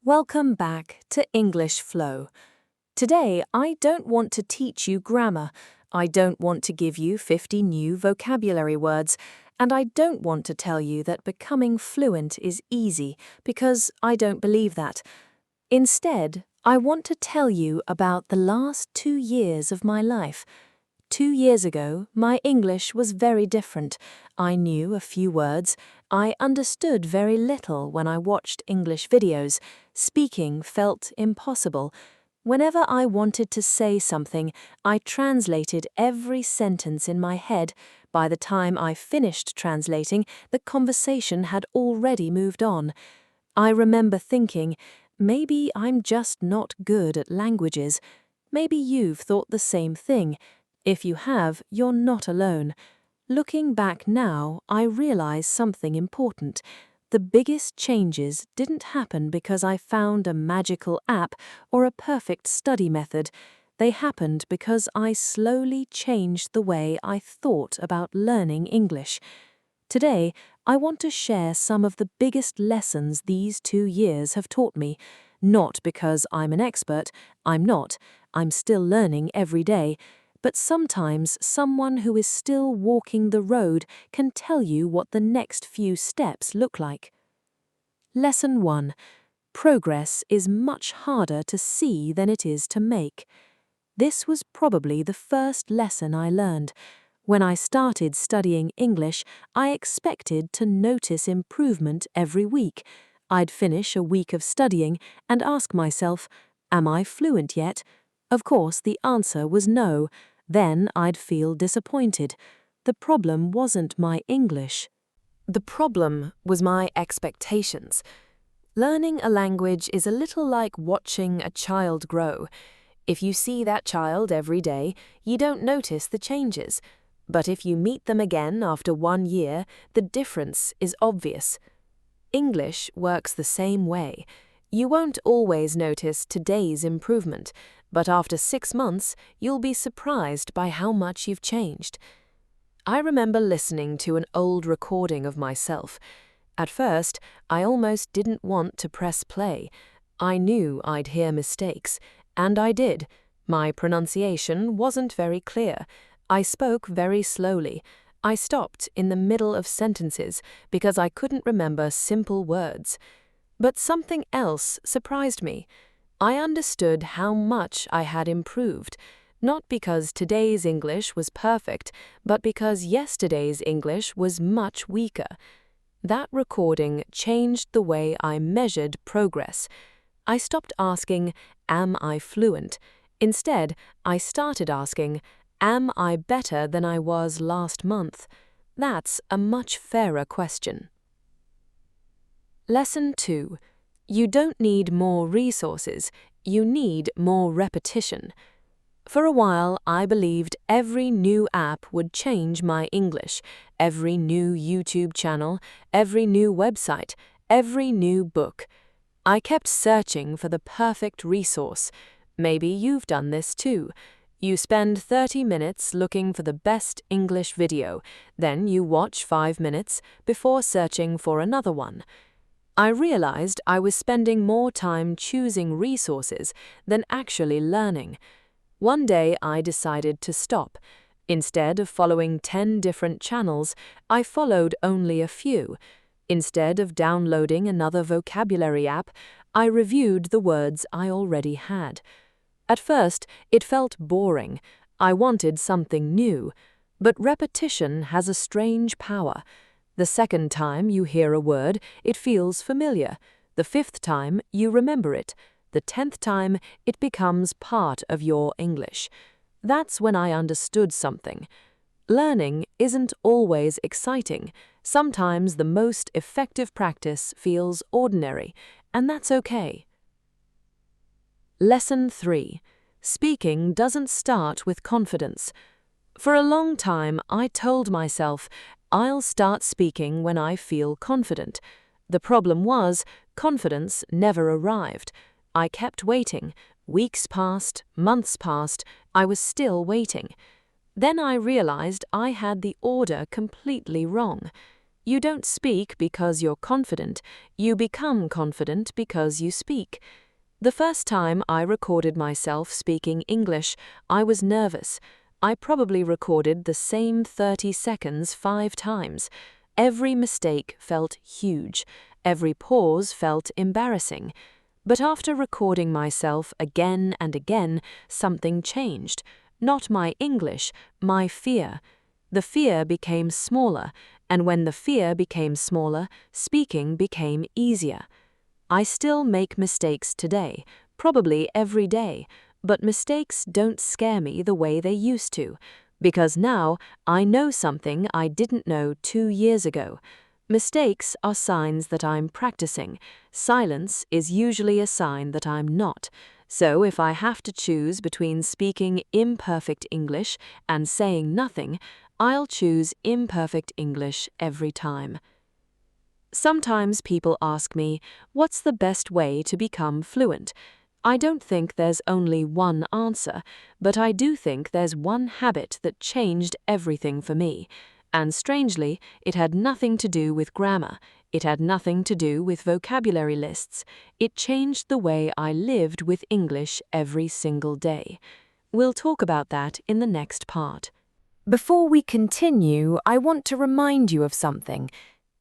Welcome back to English Flow. Today, I don't want to teach you grammar, I don't want to give you 50 new vocabulary words, and I don't want to tell you that becoming fluent is easy, because I don't believe that. Instead, I want to tell you about the last 2 years of my life. 2 years ago, my English was very different. I knew a few words. I understood very little when I watched English videos. Speaking felt impossible. Whenever I wanted to say something, I translated every sentence in my head. By the time I finished translating, the conversation had already moved on. I remember thinking, maybe I'm just not good at languages. Maybe you've thought the same thing. If you have, you're not alone. Looking back now, I realize something important. The biggest changes didn't happen because I found a magical app or a perfect study method. They happened because I slowly changed the way I thought about learning English. Today, I want to share some of the biggest lessons these 2 years have taught me. Not because I'm an expert, I'm not. I'm still learning every day. But sometimes someone who is still walking the road can tell you what the next few steps look like. Lesson 1. Progress is much harder to see than it is to make. This was probably the first lesson I learned. When I started studying English, I expected to notice improvement every week. I'd finish a week of studying and ask myself, am I fluent yet? Of course, the answer was no. Then I'd feel disappointed. The problem wasn't my English. The problem was my expectations. Learning a language is a little like watching a child grow. If you see that child every day, you don't notice the changes. But if you meet them again after 1 year, the difference is obvious. English works the same way. You won't always notice today's improvement, but after 6 months, you'll be surprised by how much you've changed. I remember listening to an old recording of myself. At first, I almost didn't want to press play. I knew I'd hear mistakes, and I did. My pronunciation wasn't very clear. I spoke very slowly. I stopped in the middle of sentences because I couldn't remember simple words. But something else surprised me. I understood how much I had improved, not because today's English was perfect, but because yesterday's English was much weaker. That recording changed the way I measured progress. I stopped asking, am I fluent? Instead, I started asking, am I better than I was last month? That's a much fairer question. Lesson 2. You don't need more resources, you need more repetition. For a while, I believed every new app would change my English, every new YouTube channel, every new website, every new book. I kept searching for the perfect resource. Maybe you've done this too. You spend 30 minutes looking for the best English video, then you watch 5 minutes before searching for another one. I realized I was spending more time choosing resources than actually learning. One day I decided to stop. Instead of following 10 different channels, I followed only a few. Instead of downloading another vocabulary app, I reviewed the words I already had. At first, it felt boring. I wanted something new. But repetition has a strange power. The second time you hear a word, it feels familiar. The 5th time, you remember it. The 10th time, it becomes part of your English. That's when I understood something. Learning isn't always exciting. Sometimes the most effective practice feels ordinary, and that's okay. Lesson 3. Speaking doesn't start with confidence. For a long time, I told myself, I'll start speaking when I feel confident. The problem was, confidence never arrived. I kept waiting. Weeks passed, months passed, I was still waiting. Then I realized I had the order completely wrong. You don't speak because you're confident, you become confident because you speak. The first time I recorded myself speaking English, I was nervous. I probably recorded the same 30 seconds 5 times. Every mistake felt huge. Every pause felt embarrassing. But after recording myself again and again, something changed. Not my English, my fear. The fear became smaller, and when the fear became smaller, speaking became easier. I still make mistakes today, probably every day, but mistakes don't scare me the way they used to, because now I know something I didn't know 2 years ago. Mistakes are signs that I'm practicing. Silence is usually a sign that I'm not. So if I have to choose between speaking imperfect English and saying nothing, I'll choose imperfect English every time. Sometimes people ask me, what's the best way to become fluent? I don't think there's only one answer, but I do think there's one habit that changed everything for me. And strangely, it had nothing to do with grammar. It had nothing to do with vocabulary lists. It changed the way I lived with English every single day. We'll talk about that in the next part. Before we continue, I want to remind you of something.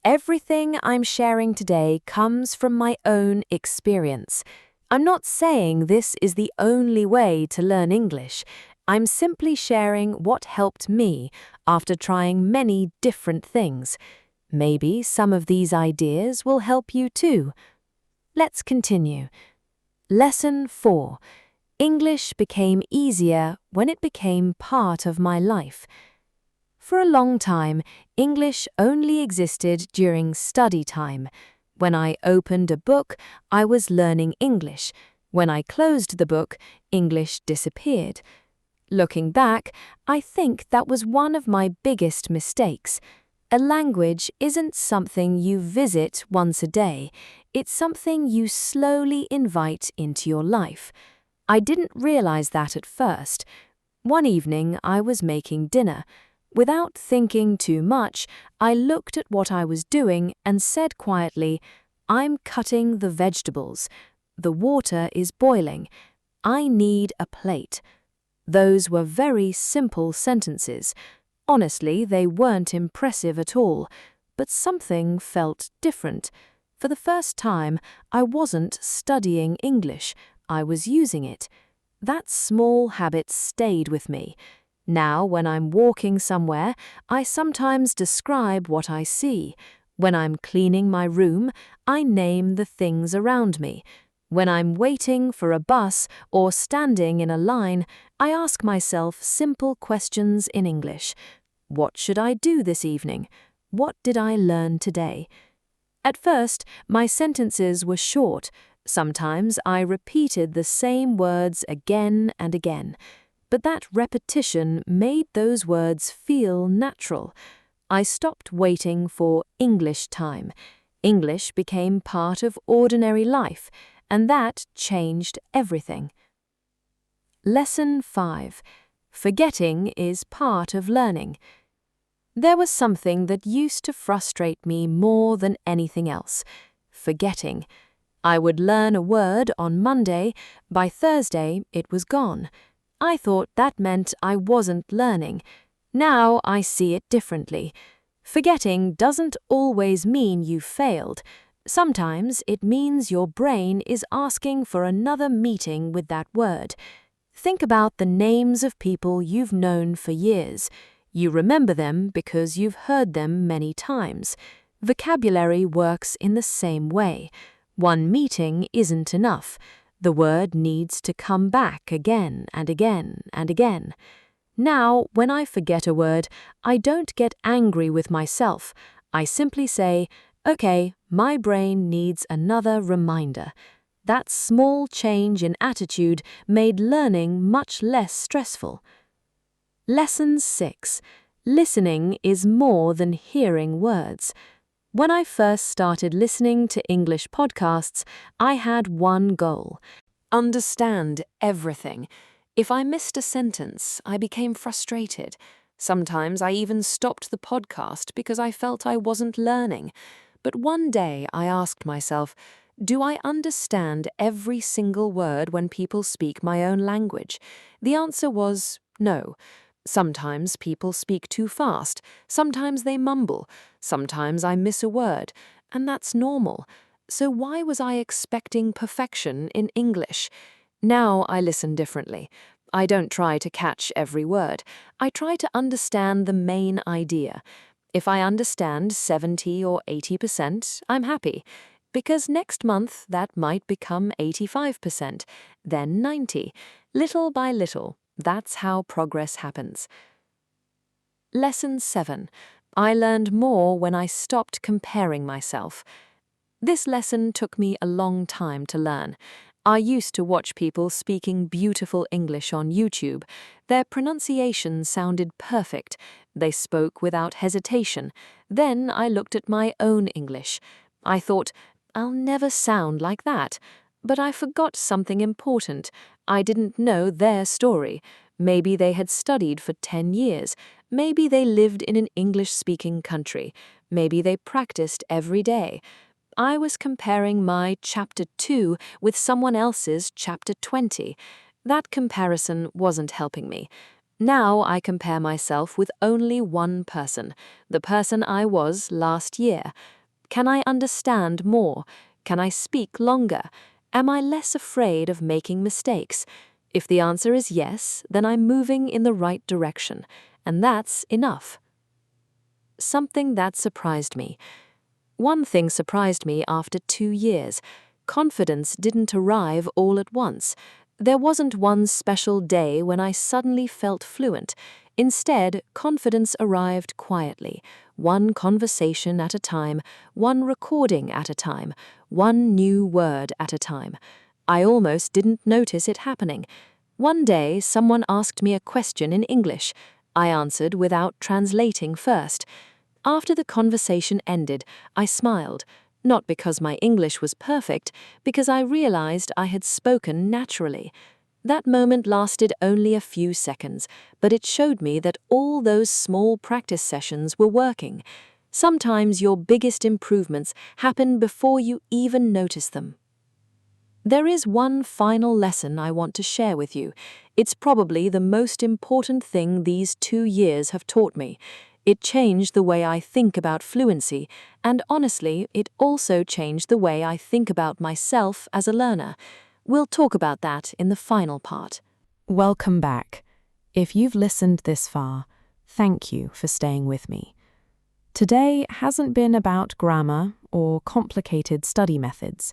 Everything I'm sharing today comes from my own experience. I'm not saying this is the only way to learn English. I'm simply sharing what helped me after trying many different things. Maybe some of these ideas will help you too. Let's continue. Lesson 4. English became easier when it became part of my life. For a long time, English only existed during study time. When I opened a book, I was learning English. When I closed the book, English disappeared. Looking back, I think that was one of my biggest mistakes. A language isn't something you visit once a day. It's something you slowly invite into your life. I didn't realize that at first. One evening, I was making dinner. Without thinking too much, I looked at what I was doing and said quietly, "I'm cutting the vegetables. The water is boiling. I need a plate." Those were very simple sentences. Honestly, they weren't impressive at all, but something felt different. For the first time, I wasn't studying English, I was using it. That small habit stayed with me. Now, when I'm walking somewhere, I sometimes describe what I see. When I'm cleaning my room, I name the things around me. When I'm waiting for a bus or standing in a line, I ask myself simple questions in English. What should I do this evening? What did I learn today? At first, my sentences were short. Sometimes I repeated the same words again and again. But that repetition made those words feel natural. I stopped waiting for English time. English became part of ordinary life, and that changed everything. Lesson 5. Forgetting is part of learning. There was something that used to frustrate me more than anything else: forgetting. I would learn a word on Monday, by Thursday it was gone. I thought that meant I wasn't learning. Now I see it differently. Forgetting doesn't always mean you failed. Sometimes it means your brain is asking for another meeting with that word. Think about the names of people you've known for years. You remember them because you've heard them many times. Vocabulary works in the same way. One meeting isn't enough. The word needs to come back again and again and again. Now, when I forget a word, I don't get angry with myself. I simply say, "Okay, my brain needs another reminder." That small change in attitude made learning much less stressful. Lesson 6. Listening is more than hearing words. When I first started listening to English podcasts, I had one goal: understand everything. If I missed a sentence, I became frustrated. Sometimes I even stopped the podcast because I felt I wasn't learning. But one day I asked myself, do I understand every single word when people speak my own language? The answer was no. Sometimes people speak too fast, sometimes they mumble, sometimes I miss a word, and that's normal. So why was I expecting perfection in English? Now I listen differently. I don't try to catch every word. I try to understand the main idea. If I understand 70 or 80%, I'm happy. Because next month that might become 85%, then 90. Little by little, that's how progress happens. Lesson 7. I learned more when I stopped comparing myself. This lesson took me a long time to learn. I used to watch people speaking beautiful English on YouTube. Their pronunciation sounded perfect. They spoke without hesitation. Then I looked at my own English. I thought, I'll never sound like that. But I forgot something important. I didn't know their story. Maybe they had studied for 10 years. Maybe they lived in an English-speaking country. Maybe they practiced every day. I was comparing my Chapter 2 with someone else's Chapter 20. That comparison wasn't helping me. Now I compare myself with only one person, the person I was last year. Can I understand more? Can I speak longer? Am I less afraid of making mistakes? If the answer is yes, then I'm moving in the right direction, and that's enough. Something that surprised me. One thing surprised me after 2 years. Confidence didn't arrive all at once. There wasn't one special day when I suddenly felt fluent. Instead, confidence arrived quietly, one conversation at a time, one recording at a time, one new word at a time. I almost didn't notice it happening. One day, someone asked me a question in English. I answered without translating first. After the conversation ended, I smiled, not because my English was perfect, because I realized I had spoken naturally. That moment lasted only a few seconds, but it showed me that all those small practice sessions were working. Sometimes your biggest improvements happen before you even notice them. There is one final lesson I want to share with you. It's probably the most important thing these 2 years have taught me. It changed the way I think about fluency, and honestly, it also changed the way I think about myself as a learner. We'll talk about that in the final part. Welcome back. If you've listened this far, thank you for staying with me. Today hasn't been about grammar or complicated study methods.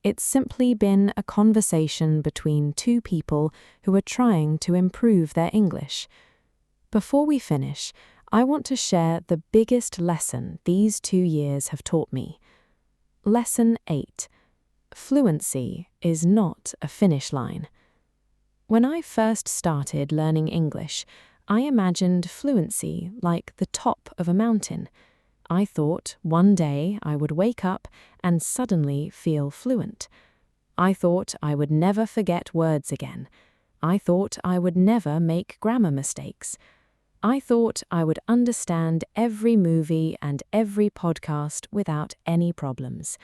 It's simply been a conversation between two people who are trying to improve their English. Before we finish, I want to share the biggest lesson these 2 years have taught me. Lesson 8. Fluency is not a finish line. When I first started learning English, I imagined fluency like the top of a mountain. I thought one day I would wake up and suddenly feel fluent. I thought I would never forget words again. I thought I would never make grammar mistakes. I thought I would understand every movie and every podcast without any problems.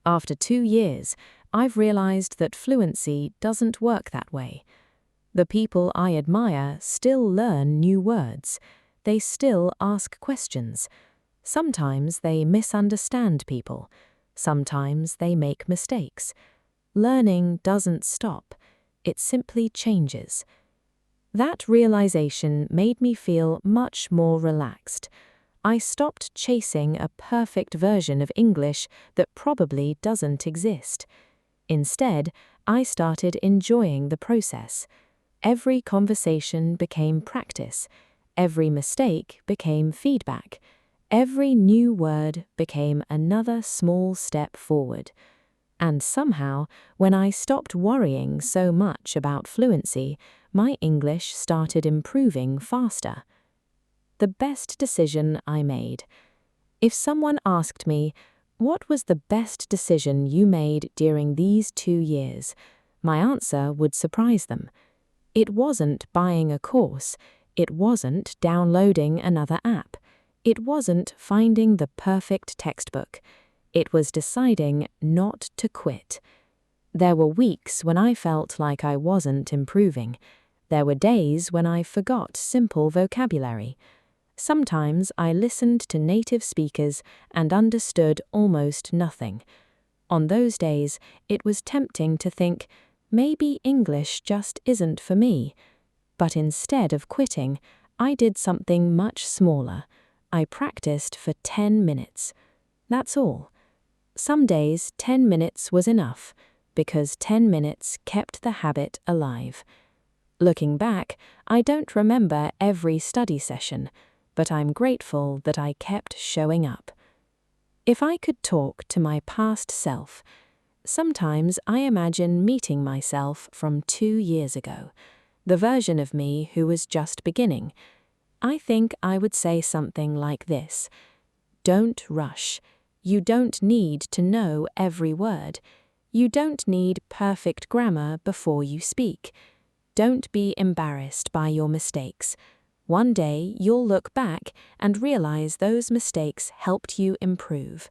After 2 years, I've realized that fluency doesn't work that way. The people I admire still learn new words. They still ask questions. Sometimes they misunderstand people. Sometimes they make mistakes. Learning doesn't stop. It simply changes. That realization made me feel much more relaxed. I stopped chasing a perfect version of English that probably doesn't exist. Instead, I started enjoying the process. Every conversation became practice. Every mistake became feedback. Every new word became another small step forward. And somehow, when I stopped worrying so much about fluency, my English started improving faster. The best decision I made. If someone asked me, "What was the best decision you made during these 2 years?" my answer would surprise them. It wasn't buying a course. It wasn't downloading another app. It wasn't finding the perfect textbook. It was deciding not to quit. There were weeks when I felt like I wasn't improving. There were days when I forgot simple vocabulary. Sometimes I listened to native speakers and understood almost nothing. On those days, it was tempting to think, maybe English just isn't for me. But instead of quitting, I did something much smaller. I practiced for 10 minutes. That's all. Some days 10 minutes was enough, because 10 minutes kept the habit alive. Looking back, I don't remember every study session, but I'm grateful that I kept showing up. If I could talk to my past self, sometimes I imagine meeting myself from 2 years ago, the version of me who was just beginning. I think I would say something like this: don't rush. You don't need to know every word. You don't need perfect grammar before you speak. Don't be embarrassed by your mistakes. One day you'll look back and realize those mistakes helped you improve.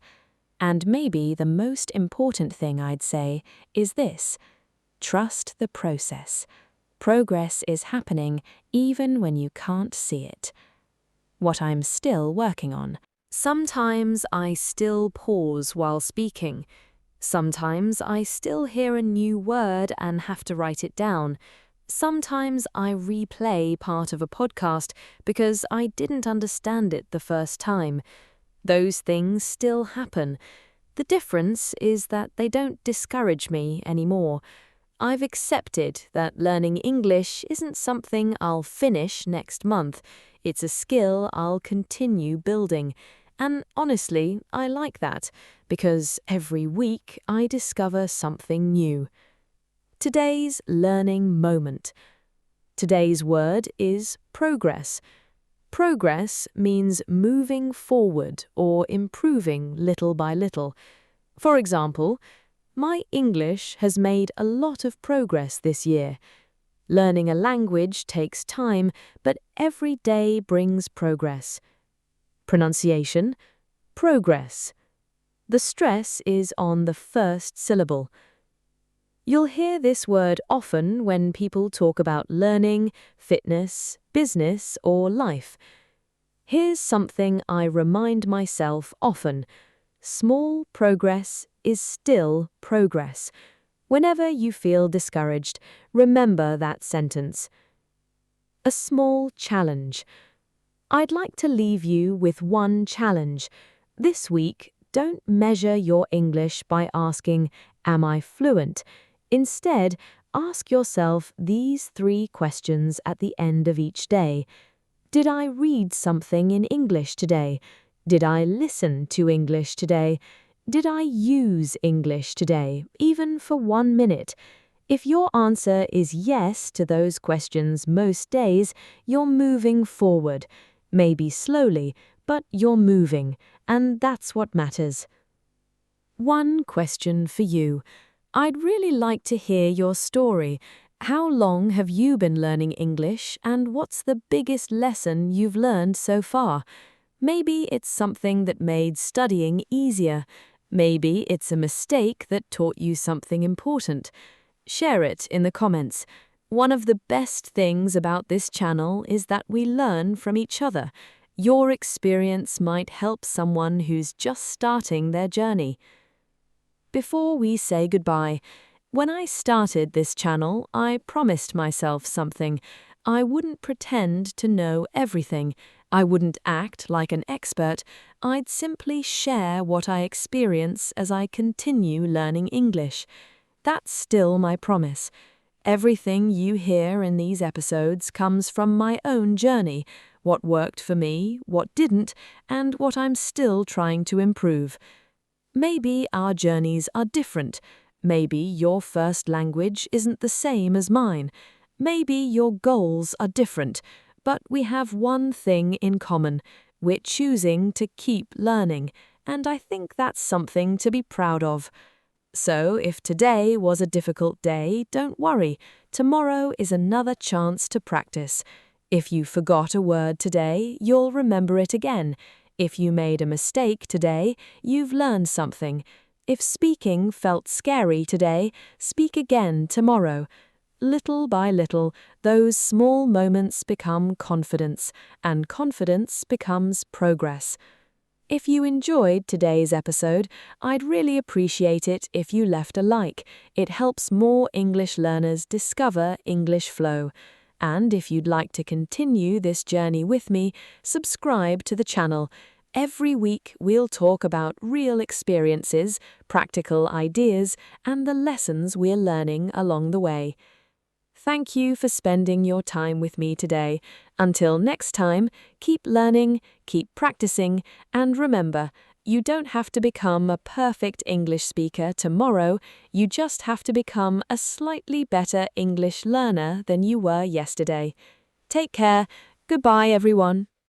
And maybe the most important thing I'd say is this: trust the process. Progress is happening even when you can't see it. What I'm still working on. Sometimes I still pause while speaking. Sometimes I still hear a new word and have to write it down. Sometimes I replay part of a podcast because I didn't understand it the first time. Those things still happen. The difference is that they don't discourage me anymore. I've accepted that learning English isn't something I'll finish next month. It's a skill I'll continue building. And honestly, I like that, because every week I discover something new. Today's learning moment. Today's word is progress. Progress means moving forward or improving little by little. For example, my English has made a lot of progress this year. Learning a language takes time, but every day brings progress. Pronunciation: progress. The stress is on the first syllable. You'll hear this word often when people talk about learning, fitness, business, or life. Here's something I remind myself often: small progress is still progress. Whenever you feel discouraged, remember that sentence. A small challenge. I'd like to leave you with one challenge. This week, don't measure your English by asking, "Am I fluent?" Instead, ask yourself these 3 questions at the end of each day. Did I read something in English today? Did I listen to English today? Did I use English today, even for 1 minute? If your answer is yes to those questions most days, you're moving forward. Maybe slowly, but you're moving, and that's what matters. One question for you. I'd really like to hear your story. How long have you been learning English, and what's the biggest lesson you've learned so far? Maybe it's something that made studying easier. Maybe it's a mistake that taught you something important. Share it in the comments. One of the best things about this channel is that we learn from each other. Your experience might help someone who's just starting their journey. Before we say goodbye, when I started this channel, I promised myself something. I wouldn't pretend to know everything. I wouldn't act like an expert. I'd simply share what I experience as I continue learning English. That's still my promise. Everything you hear in these episodes comes from my own journey, what worked for me, what didn't, and what I'm still trying to improve. Maybe our journeys are different. Maybe your first language isn't the same as mine. Maybe your goals are different, but we have one thing in common. We're choosing to keep learning, and I think that's something to be proud of. So if today was a difficult day, don't worry. Tomorrow is another chance to practice. If you forgot a word today, you'll remember it again. If you made a mistake today, you've learned something. If speaking felt scary today, speak again tomorrow. Little by little, those small moments become confidence, and confidence becomes progress. If you enjoyed today's episode, I'd really appreciate it if you left a like. It helps more English learners discover English flow. And if you'd like to continue this journey with me, subscribe to the channel. Every week we'll talk about real experiences, practical ideas, and the lessons we're learning along the way. Thank you for spending your time with me today. Until next time, keep learning, keep practicing, and remember, you don't have to become a perfect English speaker tomorrow, you just have to become a slightly better English learner than you were yesterday. Take care. Goodbye, everyone.